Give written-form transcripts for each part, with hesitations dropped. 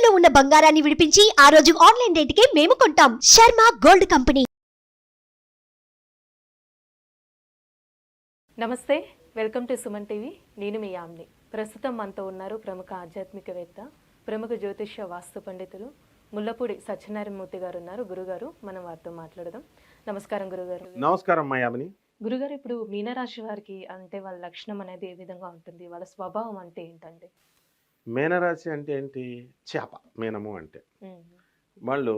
తాకట్టులో ఉన్న బంగారాన్ని విడిపించి ఆ రోజు ఆన్లైన్ రేటుకే మేము కొంటాం. Sharma gold company. నమస్తే, వెల్కమ్ టు సుమన్ టీవీ. నేను మీ యామ్ని. ప్రస్తుతం మనతో ఉన్నారు ప్రముఖ ఆధ్యాత్మికవేత్త, ప్రముఖ జ్యోతిష్య వాస్తు పండితులు ముల్లపూడి సత్యనారాయణమూర్తి గారు ఉన్నారు. గురుగారు, మనం వారితో మాట్లాడదాం. నమస్కారం గురుగారు. నమస్కారం యామిని. గురుగారు, ఇప్పుడు మీనరాశి వారికి అంటే వాళ్ళ లక్షణం అనేది ఏ విధంగా ఉంటుంది, వాళ్ళ స్వభావం అంటే ఏంటండి? మీనరాశి అంటే ఏంటి? చేప. మీనము అంటే వాళ్ళు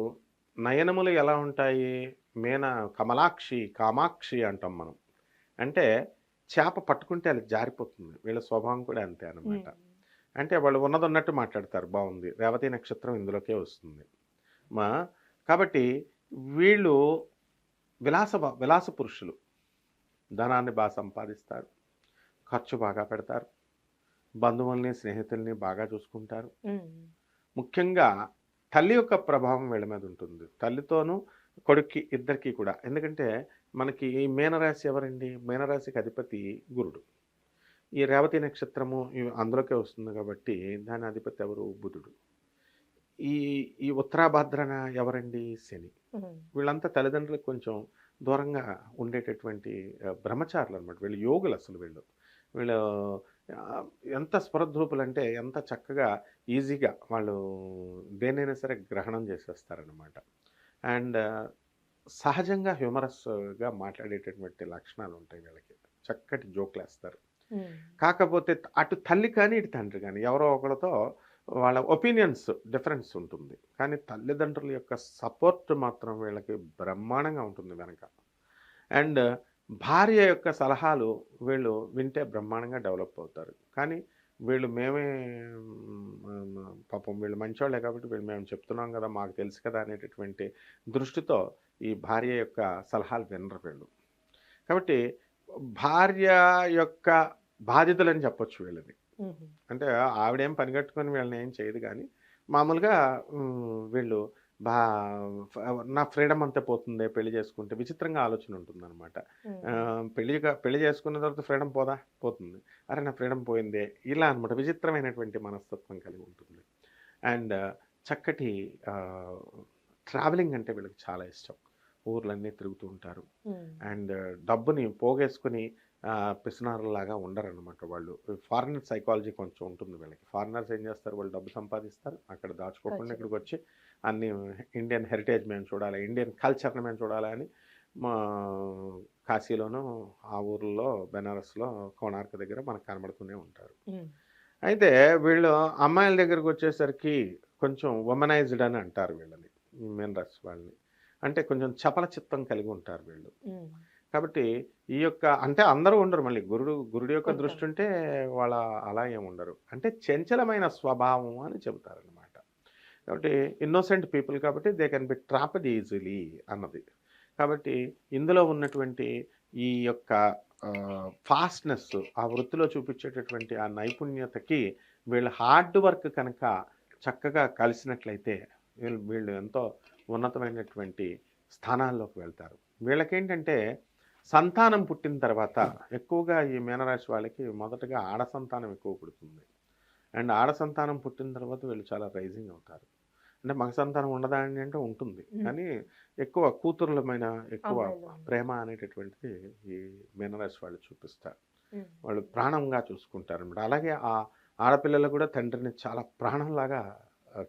నయనములు ఎలా ఉంటాయి? కమలాక్షి, కామాక్షి అంటాం మనం. అంటే చేప పట్టుకుంటే అది జారిపోతుంది. వీళ్ళ స్వభావం కూడా అంతే అనమాట. అంటే వాళ్ళు ఉన్నది ఉన్నట్టు మాట్లాడతారు. బాగుంది. రేవతి నక్షత్రం ఇందులోకే వస్తుంది కాబట్టి వీళ్ళు విలాస పురుషులు. ధనాన్ని బాగా సంపాదిస్తారు, ఖర్చు బాగా పెడతారు, బంధువుల్ని స్నేహితుల్ని బాగా చూసుకుంటారు. ముఖ్యంగా తల్లి యొక్క ప్రభావం వీళ్ళ మీద ఉంటుంది. తల్లితోనూ కొడుక్కి ఇద్దరికి కూడా. ఎందుకంటే మనకి ఈ మీనరాశి ఎవరండి? మీనరాశికి అధిపతి గురుడు. ఈ రేవతి నక్షత్రము అందులోకే వస్తుంది కాబట్టి దాని అధిపతి ఎవరు? బుధుడు. ఈ ఉత్తరాభాద్రన ఎవరండి? శని. వీళ్ళంతా తల్లిదండ్రులకు కొంచెం దూరంగా ఉండేటటువంటి బ్రహ్మచారులు అనమాట. వీళ్ళు యోగులు. అసలు వీళ్ళు ఎంత స్పృహద్రూపులు అంటే ఎంత చక్కగా ఈజీగా వాళ్ళు దేనైనా సరే గ్రహణం చేసేస్తారనమాట. అండ్ సహజంగా హ్యూమరస్గా మాట్లాడేటటువంటి లక్షణాలు ఉంటాయి వీళ్ళకి. చక్కటి జోకులు వేస్తారు. కాకపోతే అటు తల్లి కానీ ఇటు తండ్రి కానీ ఎవరో ఒకరితో వాళ్ళ ఒపీనియన్స్ డిఫరెన్స్ ఉంటుంది. కానీ తల్లిదండ్రుల యొక్క సపోర్ట్ మాత్రం వీళ్ళకి బ్రహ్మాండంగా ఉంటుంది వెనక. అండ్ భార్య యొక్క సలహాలు వీళ్ళు వింటే బ్రహ్మాండంగా డెవలప్ అవుతారు. కానీ మేమే పాపం వీళ్ళు మంచివాళ్ళే కాబట్టి మేము చెప్తున్నాం కదా, మాకు తెలుసు కదా అనేటటువంటి దృష్టితో ఈ భార్య యొక్క సలహాలు వినరు వీళ్ళు. కాబట్టి భార్య యొక్క బాధ్యతలని చెప్పొచ్చు వీళ్ళని. అంటే ఆవిడేం పనిగట్టుకొని వీళ్ళని ఏం చేయదు. కానీ మామూలుగా వీళ్ళు నా ఫ్రీడమ్ అంతా పోతుంది పెళ్లి చేసుకుంటే. విచిత్రంగా ఆలోచన ఉంటుంది అనమాట. పెళ్లి చేసుకున్న తర్వాత ఫ్రీడమ్ పోతుంది. అరే నా ఫ్రీడమ్ పోయిందే, ఇలా అనమాట. విచిత్రమైనటువంటి మనస్తత్వం కలిగి ఉంటుంది. అండ్ చక్కటి ట్రావెలింగ్ అంటే వీళ్ళకి చాలా ఇష్టం. ఊర్లన్నీ తిరుగుతూ ఉంటారు. అండ్ డబ్బుని పోగేసుకుని పిసినారులాగా ఉండరనమాట వాళ్ళు. ఫారినర్ సైకాలజీ కొంచెం ఉంటుంది వీళ్ళకి. ఫారినర్స్ ఏం చేస్తారు? వాళ్ళు డబ్బు సంపాదిస్తారు, అక్కడ దాచుకోకుండా ఇక్కడికి వచ్చి అన్ని ఇండియన్ హెరిటేజ్ మేము చూడాలి, ఇండియన్ కల్చర్ని మేము చూడాలి అని మా కాశీలోనూ ఆ ఊర్లో బెనారస్లో కోణార్క్ దగ్గర మనకు కనబడుతూనే ఉంటారు. అయితే వీళ్ళు అమ్మాయిల దగ్గరకు వచ్చేసరికి కొంచెం ఉమెనైజ్డ్ అని అంటారు వీళ్ళని, మీనరాశి వాళ్ళని. అంటే కొంచెం చపల చిత్తం కలిగి ఉంటారు వీళ్ళు. కాబట్టి ఈ యొక్క అంటే అందరూ ఉండరు. మళ్ళీ గురుడి యొక్క దృష్టి ఉంటే వాళ్ళ అలా ఏమి ఉండరు. అంటే చంచలమైన స్వభావం అని చెబుతారనమాట. కాబట్టి ఇన్నోసెంట్ పీపుల్ కాబట్టి they can be trapped easily అన్నది. కాబట్టి ఇందులో ఉన్నటువంటి ఈ యొక్క ఫాస్ట్నెస్, ఆ వృత్తిలో చూపించేటటువంటి ఆ నైపుణ్యతకి వీళ్ళ హార్డ్ వర్క్ కనుక చక్కగా కలిసినట్లయితే వీళ్ళు ఎంతో ఉన్నతమైనటువంటి స్థానాల్లోకి వెళ్తారు. వీళ్ళకేంటంటే సంతానం పుట్టిన తర్వాత ఎక్కువగా ఈ మీనరాశి వాళ్ళకి మొదటగా ఆడ సంతానం ఎక్కువ పుడుతుంది. అండ్ ఆడ సంతానం పుట్టిన తర్వాత వీళ్ళు చాలా రైజింగ్ అవుతారు. అంటే మగ సంతానం ఉండదా అంటే ఉంటుంది, కానీ ఎక్కువ కూతురులమైన ఎక్కువ ప్రేమ అనేటటువంటిది ఈ మీనరాశి వాళ్ళు చూపిస్తారు. వాళ్ళు ప్రాణంగా చూసుకుంటారు అనమాట. అలాగే ఆ ఆడపిల్లలు కూడా తండ్రిని చాలా ప్రాణంలాగా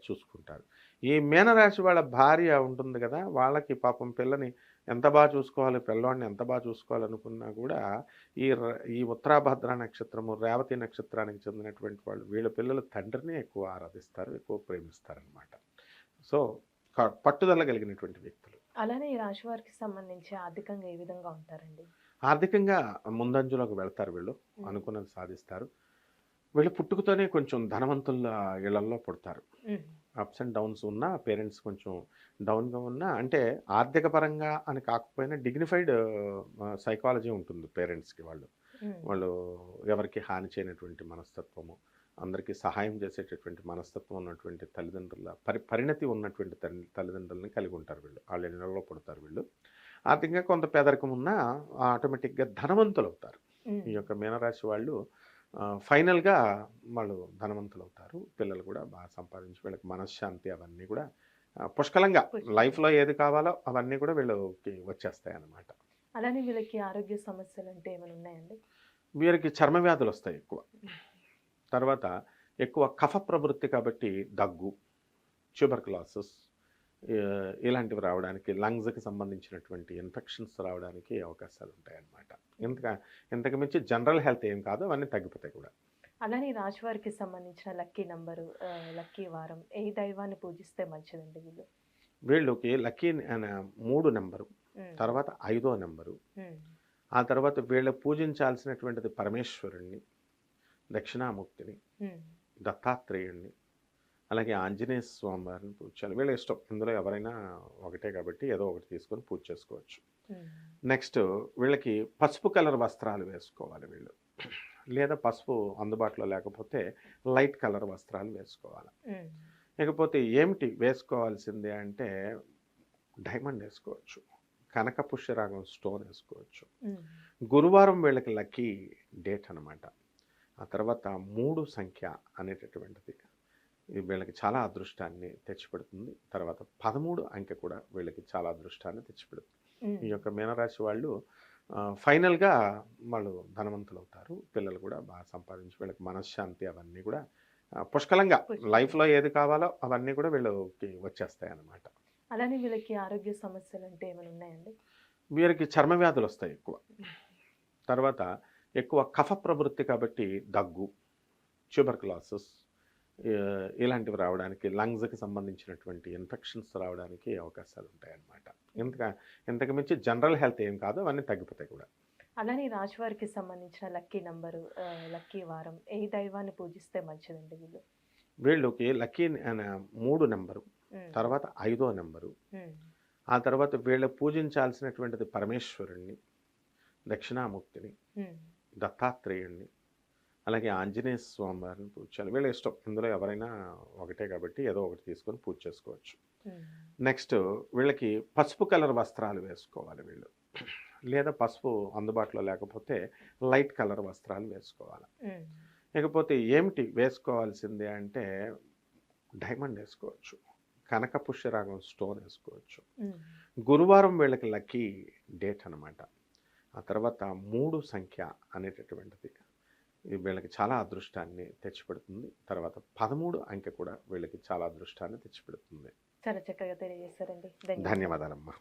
చూసుకుంటారు. ఈ మీనరాశి వాళ్ళ భార్య ఉంటుంది కదా, వాళ్ళకి పాపం పిల్లని ఎంత బాగా చూసుకోవాలి, పిల్లవాడిని ఎంత బాగా చూసుకోవాలనుకున్నా కూడా ఈ ఉత్తరాభద్ర నక్షత్రము, రేవతి నక్షత్రానికి చెందినటువంటి వాళ్ళు వీళ్ళ పిల్లలు తండ్రిని ఎక్కువ ఆరాధిస్తారు, ఎక్కువ ప్రేమిస్తారనమాట. సో పట్టుదల కలిగినటువంటి వ్యక్తులు. అలానే ఈ రాశి వారికి సంబంధించి ఆర్థికంగా ఏ విధంగా ఉంటారండి? ఆర్థికంగా ముందంజలోకి వెళ్తారు వీళ్ళు, అనుకున్నది సాధిస్తారు. వీళ్ళు పుట్టుకతోనే కొంచెం ధనవంతుల ఇళ్లలో పుడతారు. అప్స్ అండ్ డౌన్స్ ఉన్నా, పేరెంట్స్ కొంచెం డౌన్గా ఉన్నా, అంటే ఆర్థిక పరంగా అని కాకపోయినా డిగ్నిఫైడ్ సైకాలజీ ఉంటుంది పేరెంట్స్కి. వాళ్ళు ఎవరికి హాని చేయనటువంటి మనస్తత్వము, అందరికీ సహాయం చేసేటటువంటి మనస్తత్వం ఉన్నటువంటి తల్లిదండ్రుల పరిణతి ఉన్నటువంటి తల్లిదండ్రులని కలిగి ఉంటారు వీళ్ళు. వాళ్ళ ఇళ్లలో పుడతారు వీళ్ళు. ఆర్థికంగా కొంత పేదరికం ఉన్నా ఆటోమేటిక్గా ధనవంతులు అవుతారు. ఈ యొక్క మీనరాశి వాళ్ళు ఫైనల్గా వాళ్ళు ధనవంతులు అవుతారు. పిల్లలు కూడా బాగా సంపాదించి వీళ్ళకి మనశ్శాంతి అవన్నీ కూడా పుష్కలంగా లైఫ్లో ఏది కావాలో అవన్నీ కూడా వీళ్ళకి వచ్చేస్తాయి అన్నమాట. అలానే వీళ్ళకి ఆరోగ్య సమస్యలు అంటే ఏమైనా ఉన్నాయండి? వీరికి చర్మ వ్యాధులు వస్తాయి ఎక్కువ. తర్వాత ఎక్కువ కఫ ప్రవృత్తి కాబట్టి దగ్గు, ట్యూబర్కులోసిస్ ఇలాంటివి రావడానికి, లంగ్స్కి సంబంధించినటువంటి ఇన్ఫెక్షన్స్ రావడానికి అవకాశాలు ఉంటాయన్నమాట. ఇంతకు మించి జనరల్ హెల్త్ ఏం కాదు, అవన్నీ తగ్గిపోతాయి కూడా. అలానే రాశి వారికి సంబంధించిన లక్కీ నంబరు, లక్కీ వారం, ఏ దైవాన్ని పూజిస్తే మంచిదండి వీళ్ళు? వీళ్ళకి లక్కీ 3 నెంబరు, తర్వాత 5వ నెంబరు, ఆ తర్వాత వీళ్ళు పూజించాల్సినటువంటిది పరమేశ్వరుణ్ణి, దక్షిణామూర్తిని, దత్తాత్రేయుణ్ణి, అలాగే ఆంజనేయ స్వామి వారిని పూజ చేయాలి. వీళ్ళ ఇష్టం, ఇందులో ఎవరైనా ఒకటే కాబట్టి ఏదో ఒకటి తీసుకొని పూజ చేసుకోవచ్చు. నెక్స్ట్ వీళ్ళకి పసుపు కలర్ వస్త్రాలు వేసుకోవాలి వీళ్ళు, లేదా పసుపు అందుబాటులో లేకపోతే లైట్ కలర్ వస్త్రాలు వేసుకోవాలి. ఇకపోతే ఏమిటి వేసుకోవాల్సిందే అంటే డైమండ్ వేసుకోవచ్చు, కనక పుష్యరాగం స్టోన్ వేసుకోవచ్చు. గురువారం వీళ్ళకి లక్కీ డేట్ అనమాట. ఆ తర్వాత 3 సంఖ్య అనేటటువంటిది ఇది వీళ్ళకి చాలా అదృష్టాన్ని తెచ్చిపెడుతుంది. తర్వాత 13 అంకె కూడా వీళ్ళకి చాలా అదృష్టాన్ని తెచ్చిపెడుతుంది. ఈ యొక్క మీనరాశి వాళ్ళు ఫైనల్గా వాళ్ళు ధనవంతులు అవుతారు. పిల్లలు కూడా బాగా సంపాదించి వీళ్ళకి మనశ్శాంతి అవన్నీ కూడా పుష్కలంగా లైఫ్లో ఏది కావాలో అవన్నీ కూడా వీళ్ళకి వచ్చేస్తాయి అన్నమాట. అలానే వీళ్ళకి ఆరోగ్య సమస్యలు అంటే ఏమైనా ఉన్నాయండి? వీరికి చర్మ వ్యాధులు వస్తాయి ఎక్కువ. తర్వాత ఎక్కువ కఫ ప్రవృత్తి కాబట్టి దగ్గు, ట్యూబర్కులోసిస్ ఇలాంటివి రావడానికి, లంగ్స్కి సంబంధించినటువంటి ఇన్ఫెక్షన్స్ రావడానికి అవకాశాలు ఉంటాయన్నమాట. ఇంతకు మించి జనరల్ హెల్త్ ఏం కాదు, అవన్నీ తగ్గిపోతాయి కూడా. అలానే రాశి వారికి సంబంధించిన లక్కీ నంబరు, లక్కీ వారం, ఏ దైవాన్ని పూజిస్తే మంచిదండి వీళ్ళు? వీళ్ళకి లక్కీ 3 నెంబరు, తర్వాత 5వ నెంబరు, ఆ తర్వాత వీళ్ళు పూజించాల్సినటువంటిది పరమేశ్వరుణ్ణి, దక్షిణామూర్తిని, దత్తాత్రేయుణ్ణి, అలాగే ఆంజనేయ స్వామి వారిని పూజ చేయాలి. వీళ్ళ ఇష్టం, ఇందులో ఎవరైనా ఒకటే కాబట్టి ఏదో ఒకటి తీసుకొని పూజ చేసుకోవచ్చు. నెక్స్ట్ వీళ్ళకి పసుపు కలర్ వస్త్రాలు వేసుకోవాలి వీళ్ళు, లేదా పసుపు అందుబాటులో లేకపోతే లైట్ కలర్ వస్త్రాలు వేసుకోవాలి. ఇకపోతే ఏమిటి వేసుకోవాల్సిందే అంటే డైమండ్ వేసుకోవచ్చు, కనక పుష్యరాగం స్టోన్ వేసుకోవచ్చు. గురువారం వీళ్ళకి లక్కీ డేట్ అనమాట. ఆ తర్వాత 3 సంఖ్య అనేటటువంటిది ఇది వీళ్ళకి చాలా అదృష్టాన్ని తెచ్చిపెడుతుంది. తర్వాత 13 అంకె కూడా వీళ్ళకి చాలా అదృష్టాన్ని తెచ్చిపెడుతుంది. చాలా చక్కగా తెలియజేశారండి. ధన్యవాదాలమ్మా.